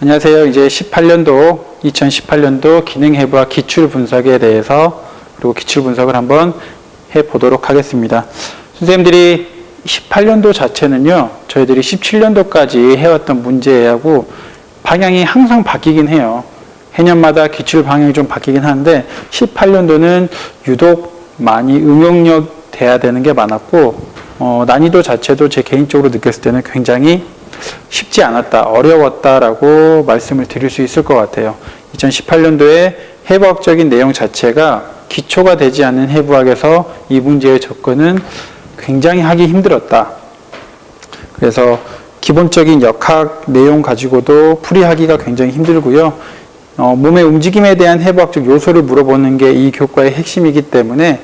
안녕하세요. 이제 2018년도 기능 해부와 기출 분석에 대해서 그리고 기출 분석을 한번 해보도록 하겠습니다. 선생님들이 18년도 자체는요, 저희들이 17년도까지 해왔던 문제하고 방향이 항상 바뀌긴 해요. 해년마다 기출 방향이 좀 바뀌긴 하는데 18년도는 유독 많이 응용력 돼야 되는 게 많았고 난이도 자체도 제 개인적으로 느꼈을 때는 굉장히 쉽지 않았다, 어려웠다라고 말씀을 드릴 수 있을 것 같아요. 2018년도에 해부학적인 내용 자체가 기초가 되지 않는 해부학에서 이 문제의 접근은 굉장히 하기 힘들었다. 그래서 기본적인 역학 내용 가지고도 풀이하기가 굉장히 힘들고요. 몸의 움직임에 대한 해부학적 요소를 물어보는 게 이 교과의 핵심이기 때문에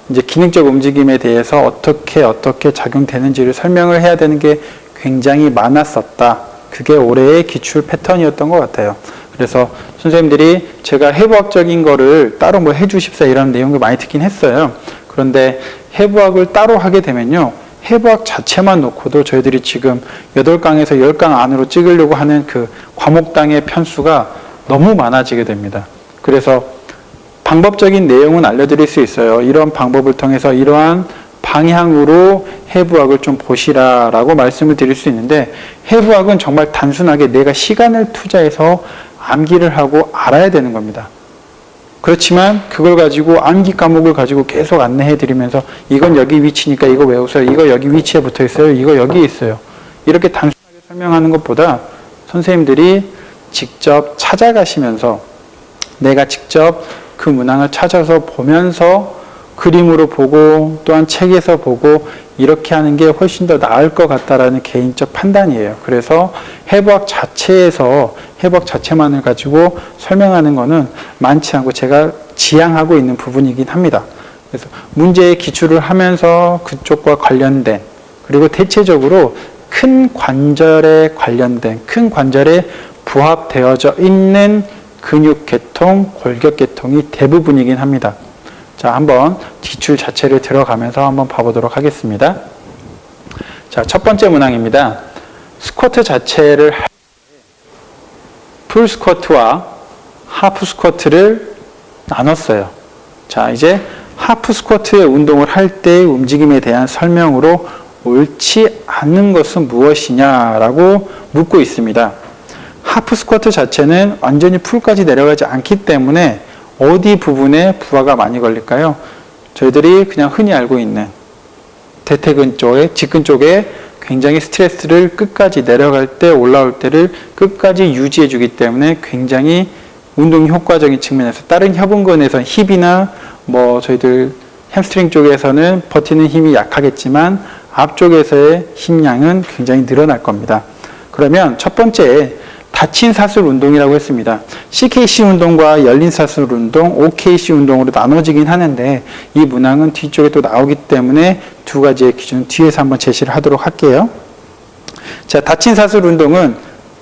이제 기능적 움직임에 대해서 어떻게 작용되는지를 설명을 해야 되는 게 굉장히 많았었다. 그게 올해의 기출 패턴이었던 것 같아요. 그래서 선생님들이 제가 해부학적인 거를 따로 뭐 해주십사 이런 내용을 많이 듣긴 했어요. 그런데 해부학을 따로 하게 되면요, 해부학 자체만 놓고도 저희들이 지금 8강에서 10강 안으로 찍으려고 하는 그 과목당의 편수가 너무 많아지게 됩니다. 그래서 방법적인 내용은 알려드릴 수 있어요. 이런 방법을 통해서 이러한 방향으로 해부학을 좀 보시라라고 말씀을 드릴 수 있는데, 해부학은 정말 단순하게 내가 시간을 투자해서 암기를 하고 알아야 되는 겁니다. 그렇지만 그걸 가지고 암기 과목을 가지고 계속 안내해 드리면서 이건 여기 위치니까 이거 외우세요. 이거 여기 위치에 붙어 있어요. 이거 여기 있어요. 이렇게 단순하게 설명하는 것보다 선생님들이 직접 찾아가시면서 내가 직접 그 문항을 찾아서 보면서 그림으로 보고 또한 책에서 보고 이렇게 하는 게 훨씬 더 나을 것 같다라는 개인적 판단이에요. 그래서 해부학 자체에서 해부학 자체만을 가지고 설명하는 거는 많지 않고 제가 지향하고 있는 부분이긴 합니다. 그래서 문제의 기출을 하면서 그쪽과 관련된, 그리고 대체적으로 큰 관절에 관련된, 큰 관절에 부합되어져 있는 근육계통, 골격계통이 대부분이긴 합니다. 자, 한번 기출 자체를 들어가면서 한번 봐보도록 하겠습니다. 자, 첫 번째 문항입니다. 스쿼트 자체를 할 때 풀 스쿼트와 하프 스쿼트를 나눴어요. 자, 이제 하프 스쿼트의 운동을 할 때의 움직임에 대한 설명으로 옳지 않은 것은 무엇이냐라고 묻고 있습니다. 하프 스쿼트 자체는 완전히 풀까지 내려가지 않기 때문에 어디 부분에 부하가 많이 걸릴까요? 저희들이 그냥 흔히 알고 있는 대퇴근 쪽에, 직근 쪽에 굉장히 스트레스를 끝까지 내려갈 때, 올라올 때를 끝까지 유지해 주기 때문에 굉장히 운동 효과적인 측면에서, 다른 협응근에서는 힙이나 뭐 저희들 햄스트링 쪽에서는 버티는 힘이 약하겠지만 앞쪽에서의 힘량은 굉장히 늘어날 겁니다. 그러면 첫 번째, 닫힌 사슬 운동이라고 했습니다. CKC 운동과 열린 사슬 운동, OKC 운동으로 나눠지긴 하는데 이 문항은 뒤쪽에 또 나오기 때문에 두 가지의 기준 뒤에서 한번 제시를 하도록 할게요. 자, 닫힌 사슬 운동은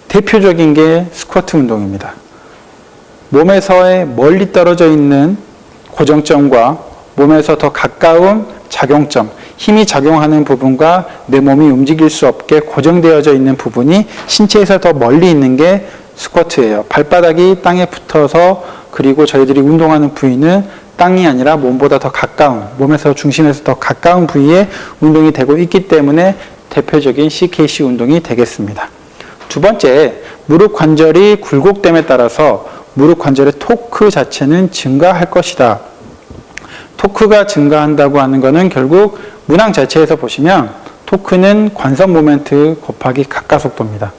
대표적인 게 스쿼트 운동입니다. 몸에서의 멀리 떨어져 있는 고정점과 몸에서 더 가까운 작용점, 힘이 작용하는 부분과 내 몸이 움직일 수 없게 고정되어져 있는 부분이 신체에서 더 멀리 있는 게 스쿼트예요. 발바닥이 땅에 붙어서, 그리고 저희들이 운동하는 부위는 땅이 아니라 몸보다 더 가까운, 몸에서 중심에서 더 가까운 부위에 운동이 되고 있기 때문에 대표적인 CKC 운동이 되겠습니다. 두 번째, 무릎 관절이 굴곡됨에 따라서 무릎 관절의 토크 자체는 증가할 것이다. 토크가 증가한다고 하는 것은 결국 문항 자체에서 보시면 토크는 관성 모멘트 곱하기 가까속도입니다.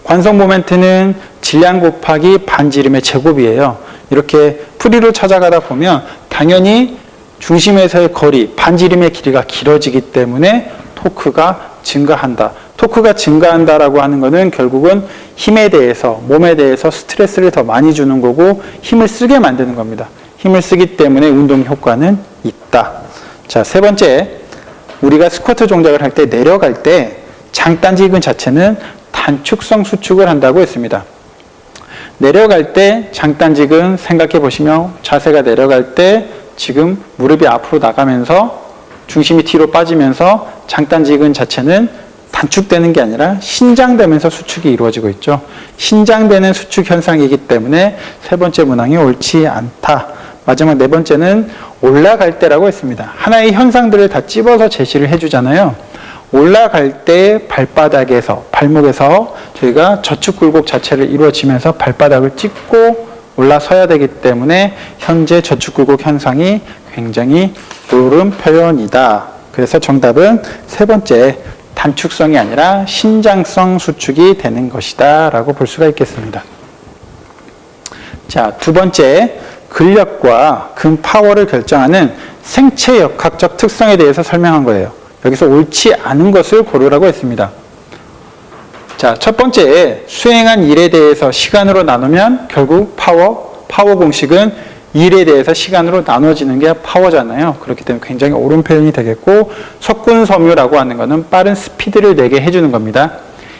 관성 모멘트는 질량 곱하기 반지름의 제곱이에요. 이렇게 풀이로 찾아가다 보면 당연히 중심에서의 거리, 반지름의 길이가 길어지기 때문에 토크가 증가한다. 토크가 증가한다라고 하는 것은 결국은 힘에 대해서, 몸에 대해서 스트레스를 더 많이 주는 거고 힘을 쓰게 만드는 겁니다. 힘을 쓰기 때문에 운동 효과는 있다. 자, 세 번째, 우리가 스쿼트 동작을 할 때 내려갈 때 장단지근 자체는 단축성 수축을 한다고 했습니다. 내려갈 때 장단지근 생각해 보시면 자세가 내려갈 때 지금 무릎이 앞으로 나가면서 중심이 뒤로 빠지면서 장단지근 자체는 단축되는 게 아니라 신장되면서 수축이 이루어지고 있죠. 신장되는 수축 현상이기 때문에 세 번째 문항이 옳지 않다. 마지막 네 번째는 올라갈 때라고 했습니다. 하나의 현상들을 다 찝어서 제시를 해주잖아요. 올라갈 때 발바닥에서, 발목에서 저희가 저축 굴곡 자체를 이루어지면서 발바닥을 찝고 올라서야 되기 때문에 현재 저축 굴곡 현상이 굉장히 옳은 표현이다. 그래서 정답은 세 번째, 단축성이 아니라 신장성 수축이 되는 것이다 라고 볼 수가 있겠습니다. 자, 두 번째, 근력과 근 파워를 결정하는 생체 역학적 특성에 대해서 설명한 거예요. 여기서 옳지 않은 것을 고르라고 했습니다. 자, 첫 번째, 수행한 일에 대해서 시간으로 나누면 결국 파워 공식은 일에 대해서 시간으로 나눠지는 게 파워잖아요. 그렇기 때문에 굉장히 옳은 표현이 되겠고, 석군섬유라고 하는 것은 빠른 스피드를 내게 해주는 겁니다.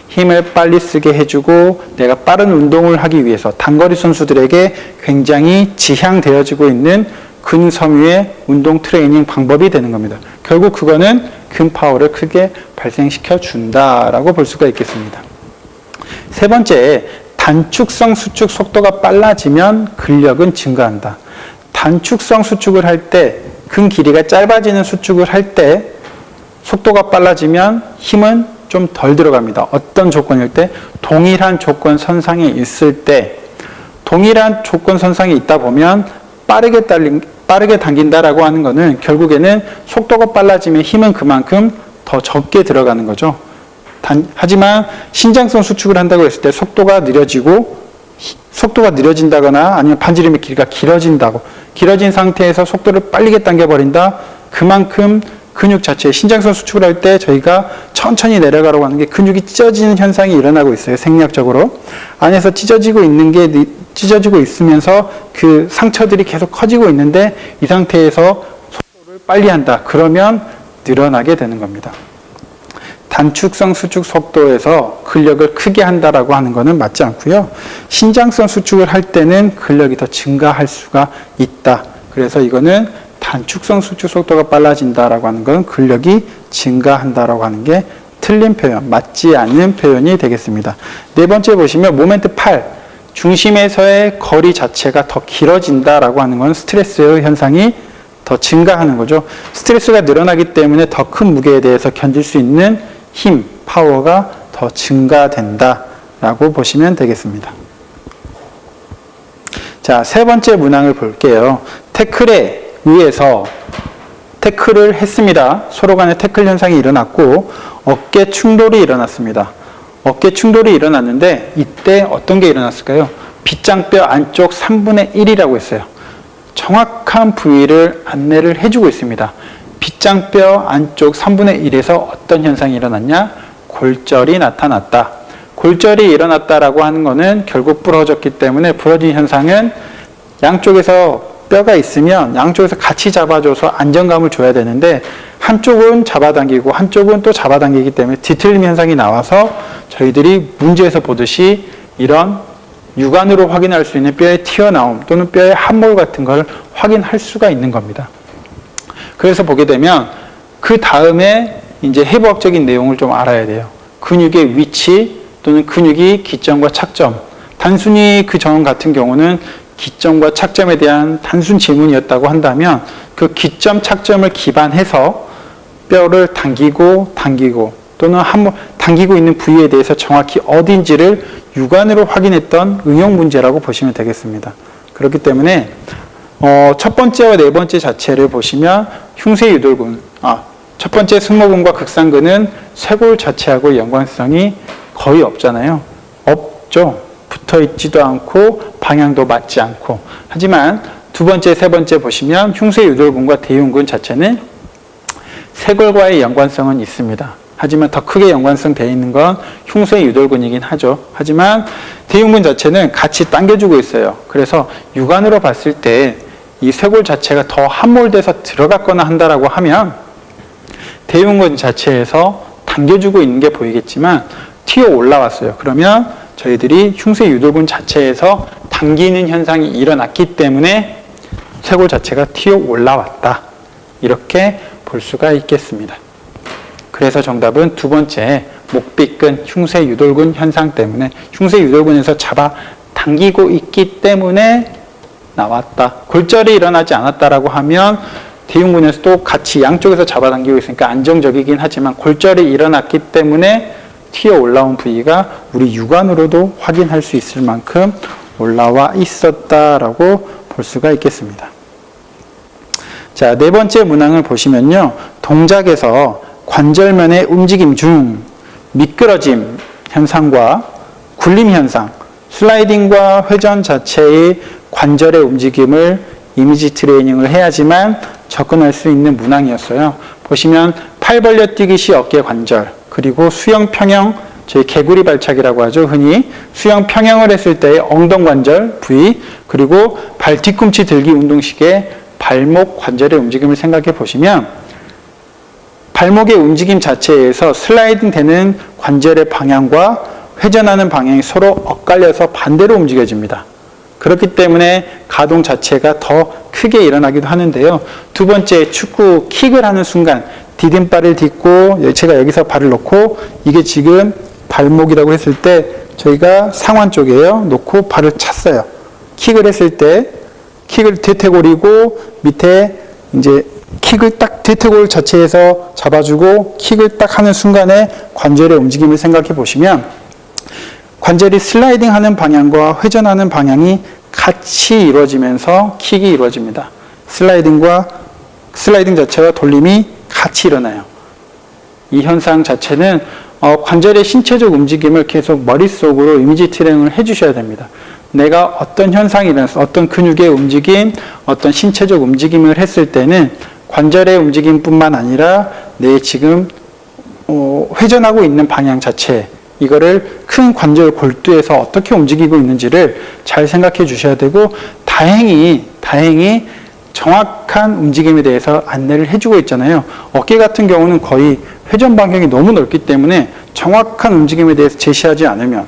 힘을 빨리 쓰게 해주고 내가 빠른 운동을 하기 위해서 단거리 선수들에게 굉장히 지향되어지고 있는 근섬유의 운동 트레이닝 방법이 되는 겁니다. 결국 그거는 근파워를 크게 발생시켜 준다라고 볼 수가 있겠습니다. 세 번째, 단축성 수축 속도가 빨라지면 근력은 증가한다. 단축성 수축을 할 때, 근 길이가 짧아지는 수축을 할 때 속도가 빨라지면 힘은 좀 덜 들어갑니다. 어떤 조건일 때? 동일한 조건 선상에 있을 때, 동일한 조건 선상에 있다 보면 빠르게 당긴다라고 하는 것은 결국에는 속도가 빨라지면 힘은 그만큼 더 적게 들어가는 거죠. 하지만 신장성 수축을 한다고 했을 때 속도가 느려진다거나 아니면 반지름의 길이가 길어진 상태에서 속도를 빠르게 당겨버린다. 그만큼 근육 자체, 신장성 수축을 할 때 저희가 천천히 내려가라고 하는 게 근육이 찢어지는 현상이 일어나고 있어요. 생리학적으로. 안에서 찢어지고 있으면서 그 상처들이 계속 커지고 있는데 이 상태에서 속도를 빨리 한다. 그러면 늘어나게 되는 겁니다. 단축성 수축 속도에서 근력을 크게 한다라고 하는 것은 맞지 않고요. 신장성 수축을 할 때는 근력이 더 증가할 수가 있다. 그래서 이거는 단축성 수축 속도가 빨라진다라고 하는 건 근력이 증가한다라고 하는 게 틀린 표현, 맞지 않는 표현이 되겠습니다. 네 번째 보시면 모멘트 8, 중심에서의 거리 자체가 더 길어진다라고 하는 건 스트레스 현상이 더 증가하는 거죠. 스트레스가 늘어나기 때문에 더 큰 무게에 대해서 견딜 수 있는 힘, 파워가 더 증가된다라고 보시면 되겠습니다. 자, 세 번째 문항을 볼게요. 태클에 의해서 태클을 했습니다. 서로 간에 태클 현상이 일어났고 어깨 충돌이 일어났습니다. 어깨 충돌이 일어났는데 이때 어떤 게 일어났을까요? 빗장뼈 안쪽 3분의 1이라고 했어요. 정확한 부위를 안내를 해주고 있습니다. 빗장뼈 안쪽 3분의 1에서 어떤 현상이 일어났냐? 골절이 나타났다. 골절이 일어났다라고 하는 것은 결국 부러졌기 때문에 부러진 현상은 양쪽에서 뼈가 있으면 양쪽에서 같이 잡아줘서 안정감을 줘야 되는데 한쪽은 잡아당기고 한쪽은 또 잡아당기기 때문에 뒤틀림 현상이 나와서 저희들이 문제에서 보듯이 이런 육안으로 확인할 수 있는 뼈의 튀어나옴 또는 뼈의 함몰 같은 걸 확인할 수가 있는 겁니다. 그래서 보게 되면 그 다음에 이제 해부학적인 내용을 좀 알아야 돼요. 근육의 위치 또는 근육이 기점과 착점. 단순히 그 전 같은 경우는 기점과 착점에 대한 단순 질문이었다고 한다면 그 기점, 착점을 기반해서 뼈를 당기고 또는 당기고 있는 부위에 대해서 정확히 어딘지를 육안으로 확인했던 응용 문제라고 보시면 되겠습니다. 그렇기 때문에 첫 번째와 네 번째 자체를 보시면 흉쇄유돌근, 첫 번째 승모근과 극상근은 쇄골 자체하고 연관성이 거의 없잖아요. 없죠. 붙어있지도 않고 방향도 맞지 않고. 하지만 두 번째, 세 번째 보시면 흉쇄유돌근과 대흉근 자체는 쇄골과의 연관성은 있습니다. 하지만 더 크게 연관성 되어 있는 건 흉쇄유돌근이긴 하죠. 하지만 대흉근 자체는 같이 당겨주고 있어요. 그래서 육안으로 봤을 때 이 쇄골 자체가 더 함몰돼서 들어갔거나 한다라고 하면 대흉근 자체에서 당겨주고 있는 게 보이겠지만 튀어 올라왔어요. 그러면 저희들이 흉쇄유돌근 자체에서 당기는 현상이 일어났기 때문에 쇄골 자체가 튀어 올라왔다. 이렇게 볼 수가 있겠습니다. 그래서 정답은 두 번째 목비근, 흉쇄 유돌근 현상 때문에 흉쇄 유돌근에서 잡아 당기고 있기 때문에 나왔다. 골절이 일어나지 않았다라고 하면 대흉근에서도 같이 양쪽에서 잡아당기고 있으니까 안정적이긴 하지만 골절이 일어났기 때문에 튀어 올라온 부위가 우리 육안으로도 확인할 수 있을 만큼 올라와 있었다라고 볼 수가 있겠습니다. 자, 네 번째 문항을 보시면요. 동작에서 관절면의 움직임 중 미끄러짐 현상과 굴림 현상, 슬라이딩과 회전 자체의 관절의 움직임을 이미지 트레이닝을 해야지만 접근할 수 있는 문항이었어요. 보시면 팔 벌려 뛰기 시 어깨 관절, 그리고 수영 평영, 저희 개구리 발차기라고 하죠. 흔히 수영 평영을 했을 때의 엉덩관절 부위, 그리고 발 뒤꿈치 들기 운동식의 발목 관절의 움직임을 생각해 보시면 발목의 움직임 자체에서 슬라이딩 되는 관절의 방향과 회전하는 방향이 서로 엇갈려서 반대로 움직여집니다. 그렇기 때문에 가동 자체가 더 크게 일어나기도 하는데요. 두 번째, 축구 킥을 하는 순간 디딤발을 딛고 제가 여기서 발을 놓고 이게 지금 발목이라고 했을 때 저희가 상완 쪽이에요. 놓고 발을 찼어요. 킥을 했을 때 킥을 대퇴골이고 밑에 이제 킥을 딱 대퇴골 자체에서 잡아주고 킥을 딱 하는 순간에 관절의 움직임을 생각해 보시면 관절이 슬라이딩 하는 방향과 회전하는 방향이 같이 이루어지면서 킥이 이루어집니다. 슬라이딩 자체와 돌림이 같이 일어나요. 이 현상 자체는 관절의 신체적 움직임을 계속 머릿속으로 이미지 트레이닝을 해주셔야 됩니다. 내가 어떤 현상이 일어나서 어떤 근육의 움직임, 어떤 신체적 움직임을 했을 때는 관절의 움직임뿐만 아니라 내 지금 회전하고 있는 방향 자체, 이거를 큰 관절 골두에서 어떻게 움직이고 있는지를 잘 생각해 주셔야 되고, 다행히 정확한 움직임에 대해서 안내를 해주고 있잖아요. 어깨 같은 경우는 거의 회전 반경이 너무 넓기 때문에 정확한 움직임에 대해서 제시하지 않으면,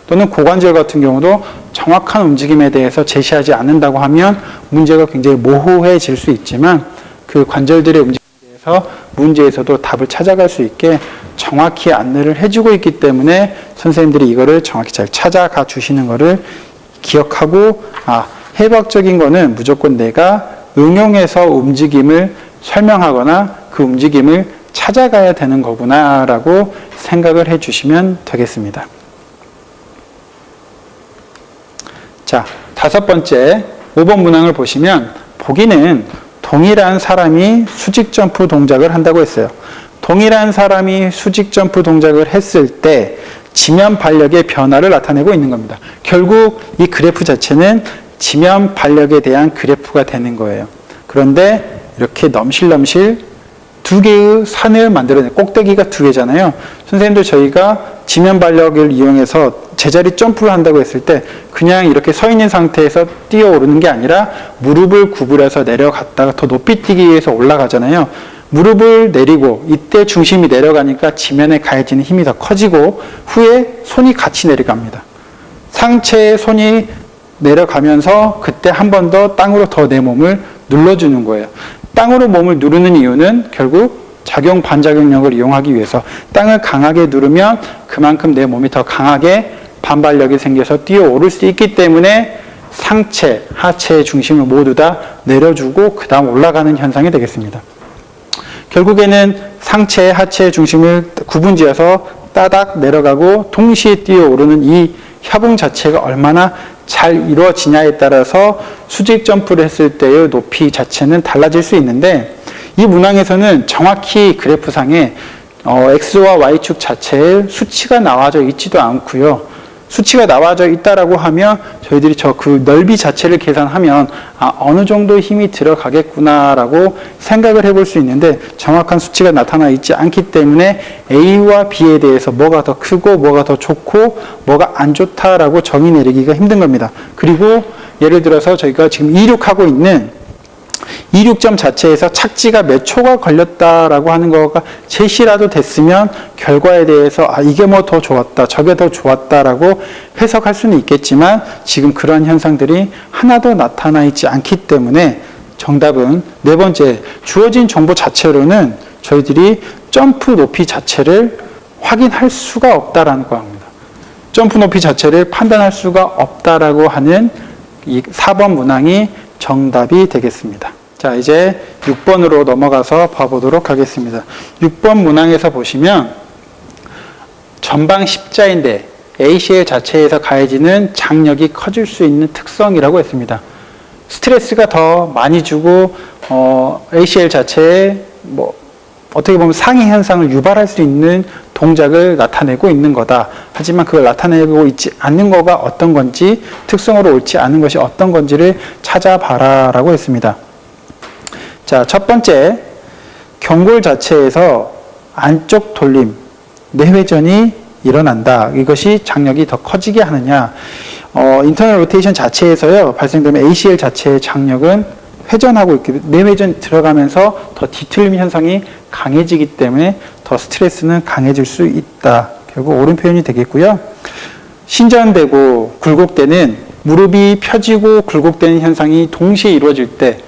또는 고관절 같은 경우도 정확한 움직임에 대해서 제시하지 않는다고 하면 문제가 굉장히 모호해질 수 있지만 그 관절들의 움직임에 대해서 문제에서도 답을 찾아갈 수 있게 정확히 안내를 해주고 있기 때문에 선생님들이 이거를 정확히 잘 찾아가 주시는 거를 기억하고, 해부학적인 거는 무조건 내가 응용해서 움직임을 설명하거나 그 움직임을 찾아가야 되는 거구나 라고 생각을 해 주시면 되겠습니다. 자, 다섯 번째 5번 문항을 보시면 보기는 동일한 사람이 수직 점프 동작을 한다고 했어요. 동일한 사람이 수직 점프 동작을 했을 때 지면 발력의 변화를 나타내고 있는 겁니다. 결국 이 그래프 자체는 지면 발력에 대한 그래프가 되는 거예요. 그런데 이렇게 넘실넘실 두 개의 산을 만들어내요. 꼭대기가 두 개잖아요. 선생님들 저희가 지면 발력을 이용해서 제자리 점프를 한다고 했을 때 그냥 이렇게 서 있는 상태에서 뛰어오르는 게 아니라 무릎을 구부려서 내려갔다가 더 높이 뛰기 위해서 올라가잖아요. 무릎을 내리고 이때 중심이 내려가니까 지면에 가해지는 힘이 더 커지고 후에 손이 같이 내려갑니다. 상체에 손이 내려가면서 그때 한 번 더 땅으로 더 내 몸을 눌러주는 거예요. 땅으로 몸을 누르는 이유는 결국 작용 반작용력을 이용하기 위해서 땅을 강하게 누르면 그만큼 내 몸이 더 강하게 반발력이 생겨서 뛰어오를 수 있기 때문에 상체, 하체의 중심을 모두 다 내려주고 그 다음 올라가는 현상이 되겠습니다. 결국에는 상체, 하체의 중심을 구분지어서 따닥 내려가고 동시에 뛰어오르는 이 협응 자체가 얼마나 잘 이루어지냐에 따라서 수직 점프를 했을 때의 높이 자체는 달라질 수 있는데, 이 문항에서는 정확히 그래프상에 X와 Y축 자체에 수치가 나와져 있지도 않고요. 수치가 나와져 있다라고 하면 저희들이 그 넓이 자체를 계산하면 어느 정도 힘이 들어가겠구나라고 생각을 해볼 수 있는데 정확한 수치가 나타나 있지 않기 때문에 A와 B에 대해서 뭐가 더 크고 뭐가 더 좋고 뭐가 안 좋다라고 정의 내리기가 힘든 겁니다. 그리고 예를 들어서 저희가 지금 이륙하고 있는 이륙점 자체에서 착지가 몇 초가 걸렸다라고 하는 거가 제시라도 됐으면 결과에 대해서 이게 뭐 더 좋았다, 저게 더 좋았다라고 해석할 수는 있겠지만 지금 그러한 현상들이 하나도 나타나 있지 않기 때문에 정답은 네 번째, 주어진 정보 자체로는 저희들이 점프 높이 자체를 확인할 수가 없다라는 겁니다. 점프 높이 자체를 판단할 수가 없다라고 하는 이 4번 문항이 정답이 되겠습니다. 자, 이제 6번으로 넘어가서 봐보도록 하겠습니다. 6번 문항에서 보시면 전방 십자인대 ACL 자체에서 가해지는 장력이 커질 수 있는 특성이라고 했습니다. 스트레스가 더 많이 주고 ACL 자체에 어떻게 보면 상해 현상을 유발할 수 있는 동작을 나타내고 있는 거다. 하지만 그걸 나타내고 있지 않는 거가 어떤 건지, 특성으로 옳지 않은 것이 어떤 건지를 찾아봐라 라고 했습니다. 자, 첫 번째, 경골 자체에서 안쪽 돌림, 내회전이 일어난다. 이것이 장력이 더 커지게 하느냐. 인터널 로테이션 자체에서요, 발생되면 ACL 자체의 장력은 회전하고 있기, 내회전 들어가면서 더 뒤틀림 현상이 강해지기 때문에 더 스트레스는 강해질 수 있다. 결국 옳은 표현이 되겠고요. 신전되고 굴곡되는 무릎이 펴지고 굴곡되는 현상이 동시에 이루어질 때,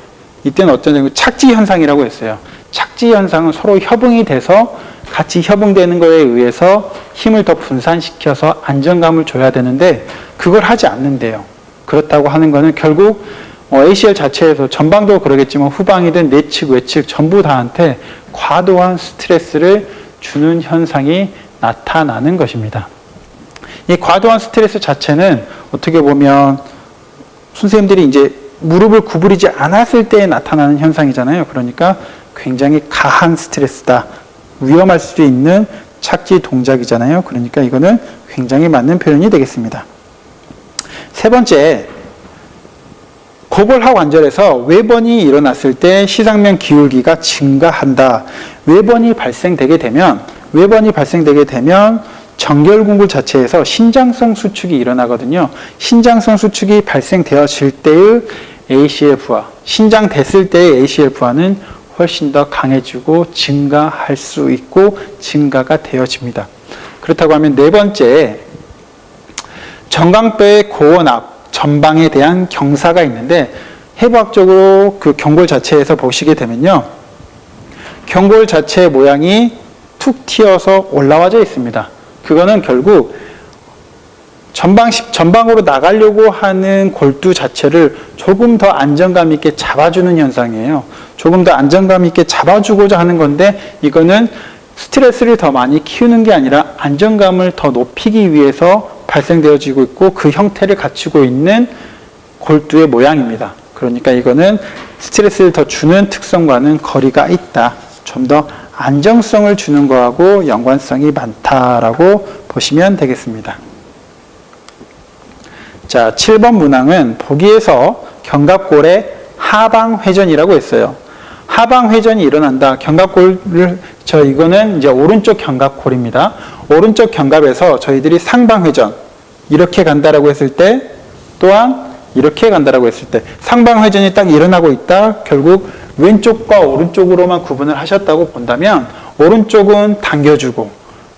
이때는 어떤 착지 현상이라고 했어요. 착지 현상은 서로 협응이 돼서 같이 협응되는 거에 의해서 힘을 더 분산시켜서 안정감을 줘야 되는데 그걸 하지 않는데요. 그렇다고 하는 거는 결국 ACL 자체에서 전방도 그러겠지만 후방이든 내측, 외측 전부 다한테 과도한 스트레스를 주는 현상이 나타나는 것입니다. 이 과도한 스트레스 자체는 어떻게 보면 선생님들이 이제 무릎을 구부리지 않았을 때 나타나는 현상이잖아요. 그러니까 굉장히 가한 스트레스다. 위험할 수 있는 착지 동작이잖아요. 그러니까 이거는 굉장히 맞는 표현이 되겠습니다. 세 번째, 고골하 관절에서 외번이 일어났을 때 시상면 기울기가 증가한다. 외번이 발생되게 되면 정결궁굴 자체에서 신장성 수축이 일어나거든요. 신장성 수축이 발생되어질 때의 ACL 부하, 신장됐을 때의 ACL 부하는 훨씬 더 강해지고 증가할 수 있고 증가가 되어집니다. 그렇다고 하면 네 번째, 정강뼈의 고원압, 전방에 대한 경사가 있는데 해부학적으로 그 경골 자체에서 보시게 되면요, 경골 자체의 모양이 툭 튀어서 올라와져 있습니다. 그거는 결국 전방으로 나가려고 하는 골두 자체를 조금 더 안정감 있게 잡아주는 현상이에요. 조금 더 안정감 있게 잡아주고자 하는 건데 이거는 스트레스를 더 많이 키우는 게 아니라 안정감을 더 높이기 위해서 발생되어지고 있고 그 형태를 갖추고 있는 골두의 모양입니다. 그러니까 이거는 스트레스를 더 주는 특성과는 거리가 있다. 좀 더 안정성을 주는 거하고 연관성이 많다라고 보시면 되겠습니다. 자, 7번 문항은 보기에서 견갑골의 하방 회전이라고 했어요. 하방 회전이 일어난다. 견갑골을 이거는 이제 오른쪽 견갑골입니다. 오른쪽 견갑에서 저희들이 상방 회전 이렇게 간다라고 했을 때 또한 이렇게 간다라고 했을 때 상방 회전이 딱 일어나고 있다. 결국 왼쪽과 오른쪽으로만 구분을 하셨다고 본다면 오른쪽은 당겨주고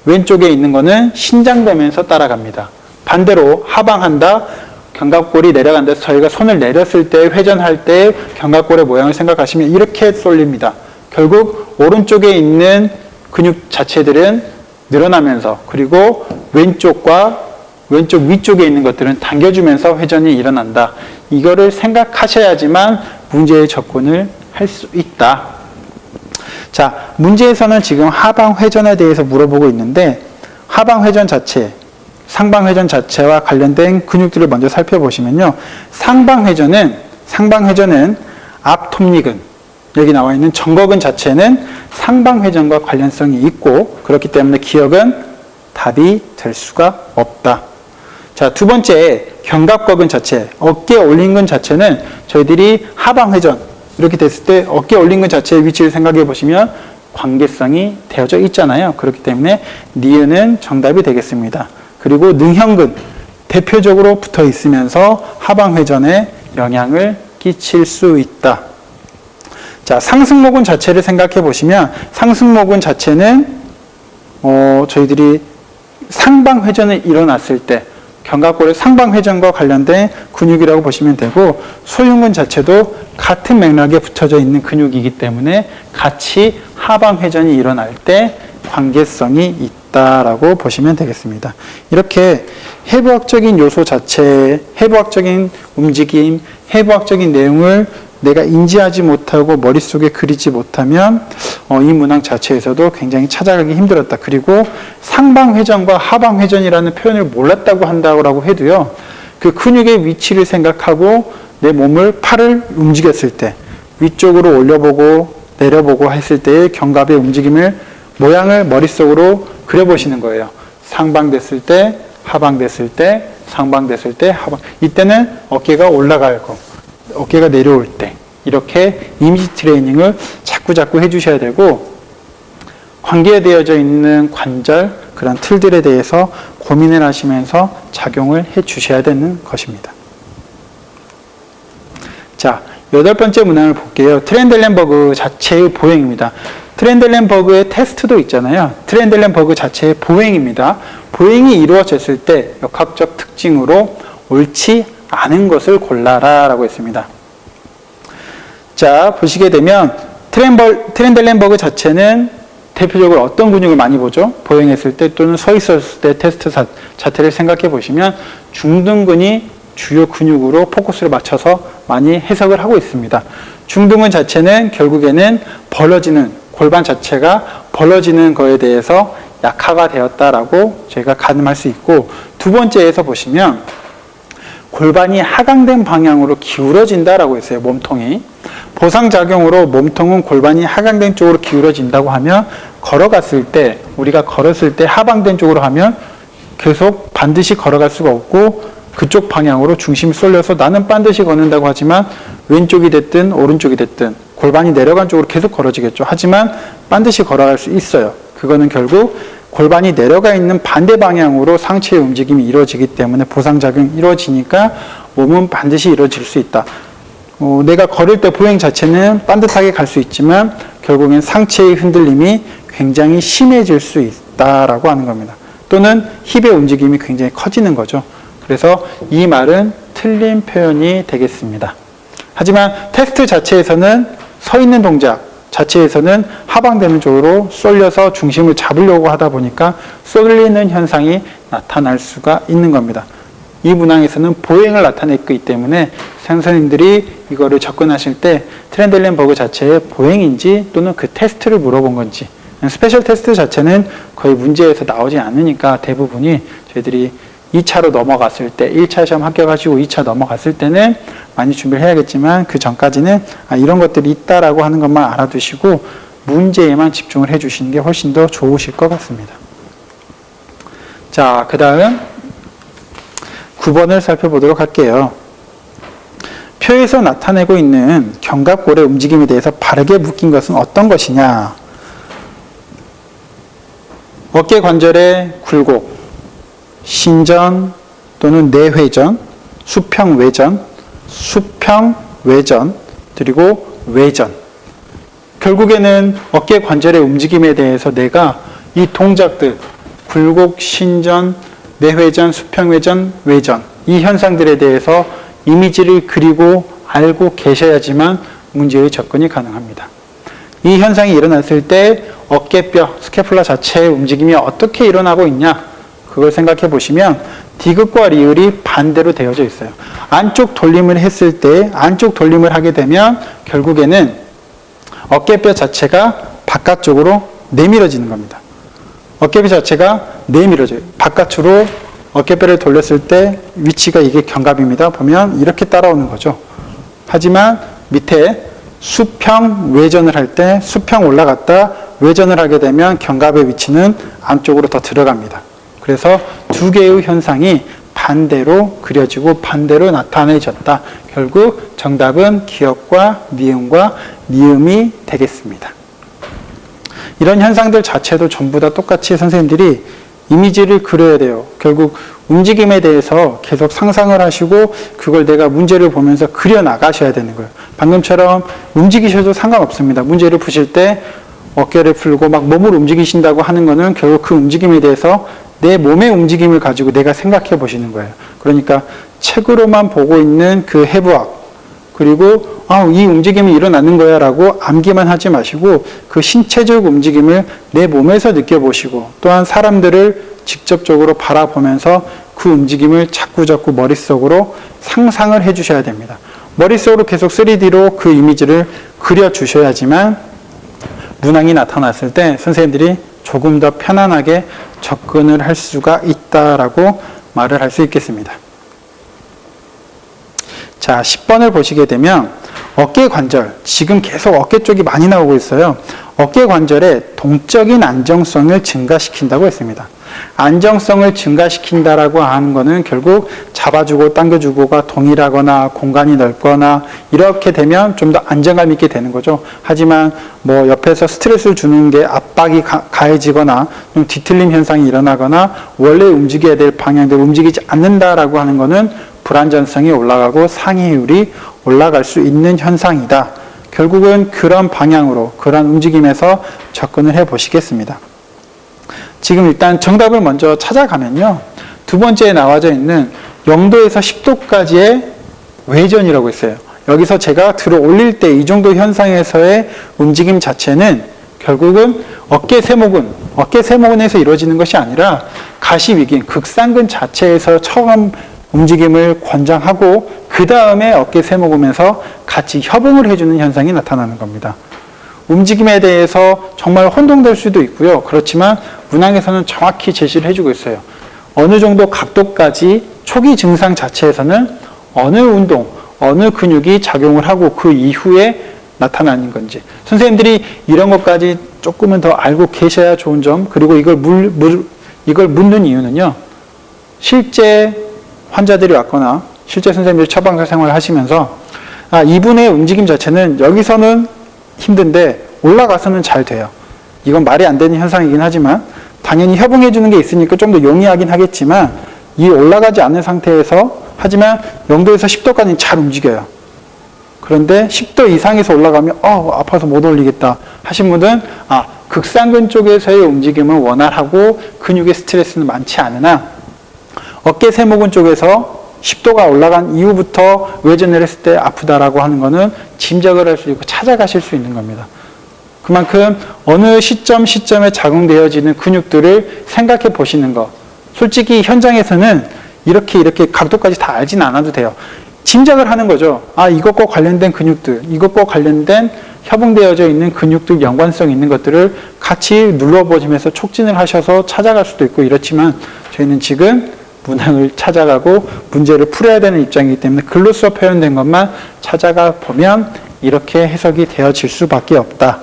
왼쪽에 있는 거는 신장되면서 따라갑니다. 반대로 하방한다. 견갑골이 내려간다. 저희가 손을 내렸을 때 회전할 때 견갑골의 모양을 생각하시면 이렇게 쏠립니다. 결국 오른쪽에 있는 근육 자체들은 늘어나면서 그리고 왼쪽 위쪽에 있는 것들은 당겨주면서 회전이 일어난다. 이거를 생각하셔야지만 문제의 접근을 할 수 있다. 자, 문제에서는 지금 하방 회전에 대해서 물어보고 있는데 하방 회전 자체, 상방 회전 자체와 관련된 근육들을 먼저 살펴보시면요. 상방 회전은 앞 톱니근, 여기 나와 있는 정거근 자체는 상방 회전과 관련성이 있고 그렇기 때문에 기억은 답이 될 수가 없다. 자, 두 번째, 견갑거근 자체, 어깨 올린근 자체는 저희들이 하방 회전 이렇게 됐을 때 어깨 올린근 자체의 위치를 생각해 보시면 관계성이 되어져 있잖아요. 그렇기 때문에 니은은 정답이 되겠습니다. 그리고 능형근, 대표적으로 붙어 있으면서 하방 회전에 영향을 끼칠 수 있다. 자, 상승모근 자체를 생각해 보시면 상승모근 자체는 저희들이 상방 회전이 일어났을 때 견갑골의 상방 회전과 관련된 근육이라고 보시면 되고 소흉근 자체도 같은 맥락에 붙어져 있는 근육이기 때문에 같이 하방 회전이 일어날 때 관계성이 있다라고 보시면 되겠습니다. 이렇게 해부학적인 요소 자체, 해부학적인 움직임, 해부학적인 내용을 내가 인지하지 못하고 머릿속에 그리지 못하면 이 문항 자체에서도 굉장히 찾아가기 힘들었다. 그리고 상방회전과 하방회전이라는 표현을 몰랐다고 한다고 해도요. 그 근육의 위치를 생각하고 내 몸을 팔을 움직였을 때 위쪽으로 올려보고 내려보고 했을 때의 견갑의 움직임을 모양을 머릿속으로 그려보시는 거예요. 상방됐을 때, 하방됐을 때, 상방됐을 때, 하방. 이때는 어깨가 올라갈 거, 어깨가 내려올 때 이렇게 이미지 트레이닝을 자꾸 해주셔야 되고 관계되어져 있는 관절 그런 틀들에 대해서 고민을 하시면서 작용을 해 주셔야 되는 것입니다. 자, 8번째 문항을 볼게요. 트렌델렌버그 자체의 보행입니다. 트렌델렌버그의 테스트도 있잖아요. 트렌델렌버그 자체의 보행입니다. 보행이 이루어졌을 때 역학적 특징으로 옳지 않은 것을 골라라 라고 했습니다. 자, 보시게 되면 트렌델렌버그 자체는 대표적으로 어떤 근육을 많이 보죠? 보행했을 때 또는 서 있었을 때 테스트 자체를 생각해 보시면 중둔근이 주요 근육으로 포커스를 맞춰서 많이 해석을 하고 있습니다. 중둔근 자체는 결국에는 벌어지는 골반 자체가 벌어지는 거에 대해서 약화가 되었다라고 저희가 가늠할 수 있고 두 번째에서 보시면 골반이 하강된 방향으로 기울어진다라고 했어요. 몸통이. 보상작용으로 몸통은 골반이 하강된 쪽으로 기울어진다고 하면 걸어갔을 때 우리가 걸었을 때 하방된 쪽으로 하면 계속 반드시 걸어갈 수가 없고 그쪽 방향으로 중심이 쏠려서 나는 반드시 걷는다고 하지만 왼쪽이 됐든 오른쪽이 됐든 골반이 내려간 쪽으로 계속 걸어지겠죠. 하지만 반드시 걸어갈 수 있어요. 그거는 결국 골반이 내려가 있는 반대 방향으로 상체의 움직임이 이루어지기 때문에 보상작용이 이루어지니까 몸은 반드시 이루어질 수 있다. 내가 걸을 때 보행 자체는 반듯하게 갈 수 있지만 결국엔 상체의 흔들림이 굉장히 심해질 수 있다라고 하는 겁니다. 또는 힙의 움직임이 굉장히 커지는 거죠. 그래서 이 말은 틀린 표현이 되겠습니다. 하지만 테스트 자체에서는 서 있는 동작 자체에서는 하방되는 쪽으로 쏠려서 중심을 잡으려고 하다 보니까 쏠리는 현상이 나타날 수가 있는 겁니다. 이 문항에서는 보행을 나타냈기 때문에 선생님들이 이거를 접근하실 때 트렌델렌버그 자체의 보행인지 또는 그 테스트를 물어본 건지 스페셜 테스트 자체는 거의 문제에서 나오지 않으니까 대부분이 저희들이 2차로 넘어갔을 때 1차 시험 합격하시고 2차 넘어갔을 때는 많이 준비를 해야겠지만 그 전까지는 이런 것들이 있다라고 하는 것만 알아두시고 문제에만 집중을 해주시는 게 훨씬 더 좋으실 것 같습니다. 자, 그 다음 9번을 살펴보도록 할게요. 표에서 나타내고 있는 견갑골의 움직임에 대해서 바르게 묶인 것은 어떤 것이냐? 어깨 관절의 굴곡, 신전 또는 내회전, 수평외전, 수평외전, 그리고 외전. 결국에는 어깨 관절의 움직임에 대해서 내가 이 동작들, 굴곡, 신전, 내회전, 수평외전, 외전 이 현상들에 대해서 이미지를 그리고 알고 계셔야지만 문제의 접근이 가능합니다. 이 현상이 일어났을 때 어깨뼈, 스캐플라 자체의 움직임이 어떻게 일어나고 있냐 그걸 생각해 보시면 디귿과 리을이 반대로 되어져 있어요. 안쪽 돌림을 했을 때 안쪽 돌림을 하게 되면 결국에는 어깨뼈 자체가 바깥쪽으로 내밀어지는 겁니다. 어깨뼈 자체가 내밀어져요. 바깥으로 어깨뼈를 돌렸을 때 위치가 이게 견갑입니다. 보면 이렇게 따라오는 거죠. 하지만 밑에 수평 외전을 할 때 수평 올라갔다 외전을 하게 되면 견갑의 위치는 안쪽으로 더 들어갑니다. 그래서 두 개의 현상이 반대로 그려지고 반대로 나타내졌다. 결국 정답은 기역과 니은과 니음이 되겠습니다. 이런 현상들 자체도 전부 다 똑같이 선생님들이 이미지를 그려야 돼요. 결국 움직임에 대해서 계속 상상을 하시고 그걸 내가 문제를 보면서 그려 나가셔야 되는 거예요. 방금처럼 움직이셔도 상관없습니다. 문제를 푸실 때 어깨를 풀고 막 몸을 움직이신다고 하는 거는 결국 그 움직임에 대해서 내 몸의 움직임을 가지고 내가 생각해 보시는 거예요. 그러니까 책으로만 보고 있는 그 해부학, 그리고 이 움직임이 일어나는 거야 라고 암기만 하지 마시고 그 신체적 움직임을 내 몸에서 느껴보시고 또한 사람들을 직접적으로 바라보면서 그 움직임을 자꾸 머릿속으로 상상을 해 주셔야 됩니다. 머릿속으로 계속 3D로 그 이미지를 그려주셔야지만 문항이 나타났을 때 선생님들이 조금 더 편안하게 접근을 할 수가 있다라고 말을 할 수 있겠습니다. 자, 10번을 보시게 되면 어깨 관절, 지금 계속 어깨 쪽이 많이 나오고 있어요. 어깨 관절의 동적인 안정성을 증가시킨다고 했습니다. 안정성을 증가시킨다라고 하는 거는 결국 잡아주고 당겨주고가 동일하거나 공간이 넓거나 이렇게 되면 좀 더 안정감 있게 되는 거죠. 하지만 뭐 옆에서 스트레스를 주는 게 압박이 가해지거나 좀 뒤틀림 현상이 일어나거나 원래 움직여야 될 방향대로 움직이지 않는다라고 하는 거는 불안전성이 올라가고 상해율이 올라갈 수 있는 현상이다. 결국은 그런 방향으로 그런 움직임에서 접근을 해 보시겠습니다. 지금 일단 정답을 먼저 찾아가면요. 두 번째에 나와져 있는 0도에서 10도까지의 외전이라고 있어요. 여기서 제가 들어 올릴 때 이 정도 현상에서의 움직임 자체는 결국은 어깨 세모근에서 이루어지는 것이 아니라 가시위긴, 극상근 자체에서 처음 움직임을 권장하고 그 다음에 어깨 세모근에서 같이 협응을 해주는 현상이 나타나는 겁니다. 움직임에 대해서 정말 혼동될 수도 있고요. 그렇지만 문항에서는 정확히 제시를 해주고 있어요. 어느 정도 각도까지 초기 증상 자체에서는 어느 운동, 어느 근육이 작용을 하고 그 이후에 나타나는 건지 선생님들이 이런 것까지 조금은 더 알고 계셔야 좋은 점, 그리고 이걸 묻는 이유는요. 실제 환자들이 왔거나 실제 선생님들이 처방사 생활을 하시면서 이분의 움직임 자체는 여기서는 힘든데 올라가서는 잘 돼요. 이건 말이 안 되는 현상이긴 하지만 당연히 협응해 주는 게 있으니까 좀 더 용이하긴 하겠지만 이 올라가지 않는 상태에서 하지만 0도에서 10도까지는 잘 움직여요. 그런데 10도 이상에서 올라가면 아파서 못 올리겠다 하신 분은 극상근 쪽에서의 움직임은 원활하고 근육의 스트레스는 많지 않으나 어깨 세모근 쪽에서 10도가 올라간 이후부터 외전을 했을 때 아프다라고 하는 거는 짐작을 할 수 있고 찾아가실 수 있는 겁니다. 그만큼 어느 시점에 작용되어지는 근육들을 생각해 보시는 것. 솔직히 현장에서는 이렇게 각도까지 다 알진 않아도 돼요. 짐작을 하는 거죠. 이것과 관련된 근육들, 이것과 관련된 협응되어져 있는 근육들 연관성 있는 것들을 같이 눌러보시면서 촉진을 하셔서 찾아갈 수도 있고 이렇지만 저희는 지금 문항을 찾아가고 문제를 풀어야 되는 입장이기 때문에 글로써 표현된 것만 찾아가 보면 이렇게 해석이 되어질 수밖에 없다.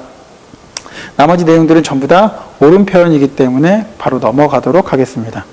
나머지 내용들은 전부 다 옳은 표현이기 때문에 바로 넘어가도록 하겠습니다.